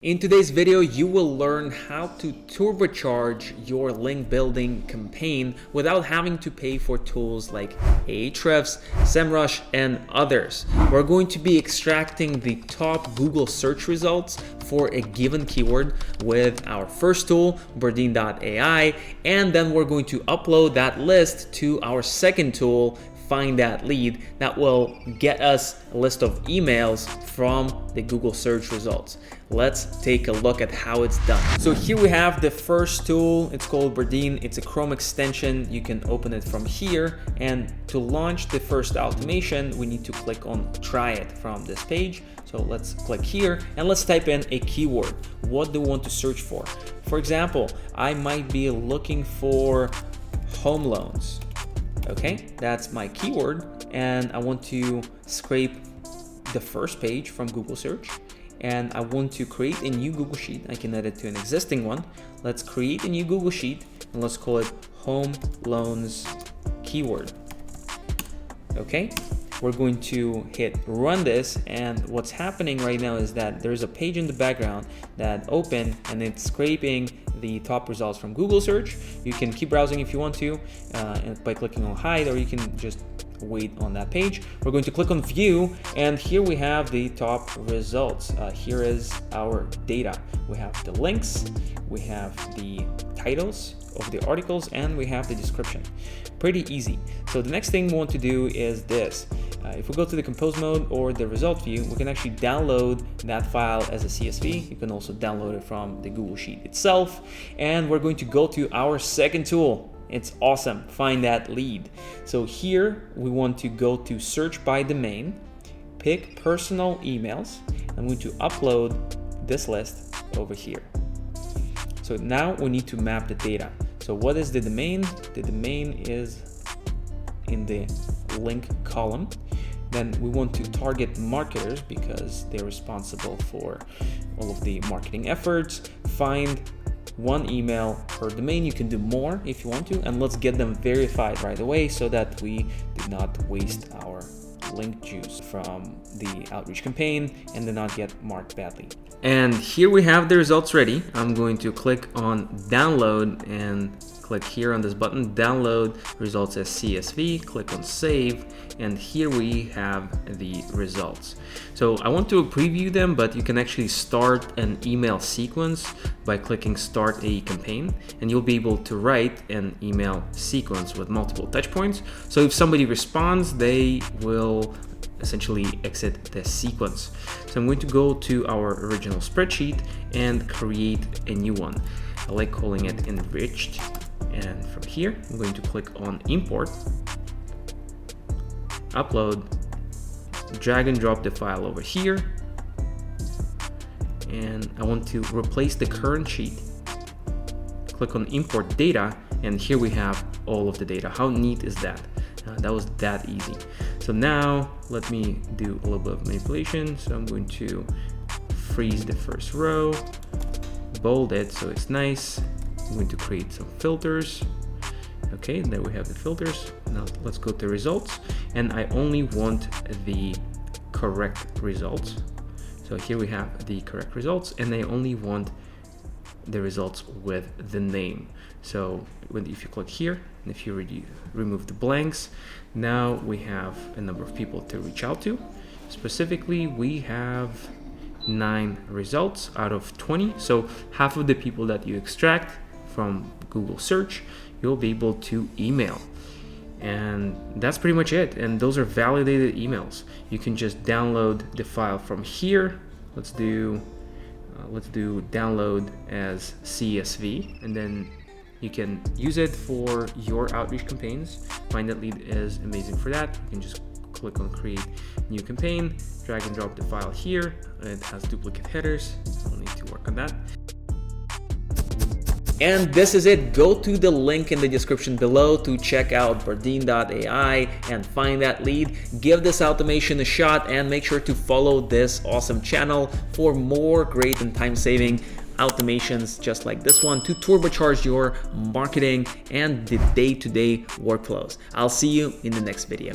In today's video, you will learn how to turbocharge your link building campaign without having to pay for tools like Ahrefs, SEMrush, and others. We're going to be extracting the top Google search results for a given keyword with our first tool, Bardeen.ai, and then we're going to upload that list to our second tool, Find That Lead, that will get us a list of emails from the Google search results. Let's take a look at how it's done. So here we have the first tool. It's called Bardeen. It's a Chrome extension. You can open it from here. And to launch the first automation, we need to click on Try It from this page. So let's click here and let's type in a keyword. What do we want to search for? For example, I might be looking for home loans. Okay, that's my keyword, and I want to scrape the first page from Google search, and I want to create a new Google Sheet. I can add it to an existing one. Let's create a new Google Sheet and let's call it home loans keyword. Okay, we're going to hit run this, and what's happening right now is that there's a page in the background that opened and it's scraping the top results from Google search. You can keep browsing if you want to by clicking on hide, or you can just wait on that page. We're going to click on view, and here we have the top results. Here is our data. We have the links, we have the titles of the articles, and we have the description. Pretty easy. So the next thing we want to do is this. If we go to the compose mode or the result view, we can actually download that file as a CSV. You can also download it from the Google Sheet itself. And we're going to go to our second tool. It's awesome, Find That Lead. So here we want to go to search by domain, pick personal emails. I'm going to upload this list over here. So now we need to map the data. So what is the domain? The domain is in the link column. Then we want to target marketers because they're responsible for all of the marketing efforts. Find one email per domain. You can do more if you want to, and let's get them verified right away so that we did not waste our link juice from the outreach campaign and did not get marked badly. And here we have the results ready. I'm going to click on download and click here on this button, download results as CSV, click on save, and here we have the results. So I want to preview them, but you can actually start an email sequence by clicking start a campaign, and you'll be able to write an email sequence with multiple touch points. So if somebody responds, they will essentially exit the sequence. So I'm going to go to our original spreadsheet and create a new one. I like calling it enriched. And from here, I'm going to click on import, upload, drag and drop the file over here. And I want to replace the current sheet. Click on import data, and here we have all of the data. How neat is that? That was that easy. So now let me do a little bit of manipulation. So I'm going to freeze the first row, bold it so it's nice. I'm going to create some filters. Okay, there we have the filters. Now let's go to results, and I only want the correct results. So here we have the correct results, and I only want the results with the name. So if you click here, and if you remove the blanks, now we have a number of people to reach out to. Specifically, we have 9 results out of 20. So half of the people that you extract from Google search, you'll be able to email. And that's pretty much it. And those are validated emails. You can just download the file from here. Let's do download as CSV, and then you can use it for your outreach campaigns. Find That Lead is amazing for that. You can just click on create new campaign, drag and drop the file here. It has duplicate headers. I'll need to work on that. And this is it. Go to the link in the description below to check out Bardeen.ai and Find That Lead. Give this automation a shot and make sure to follow this awesome channel for more great and time-saving automations just like this one to turbocharge your marketing and the day-to-day workflows. I'll see you in the next video.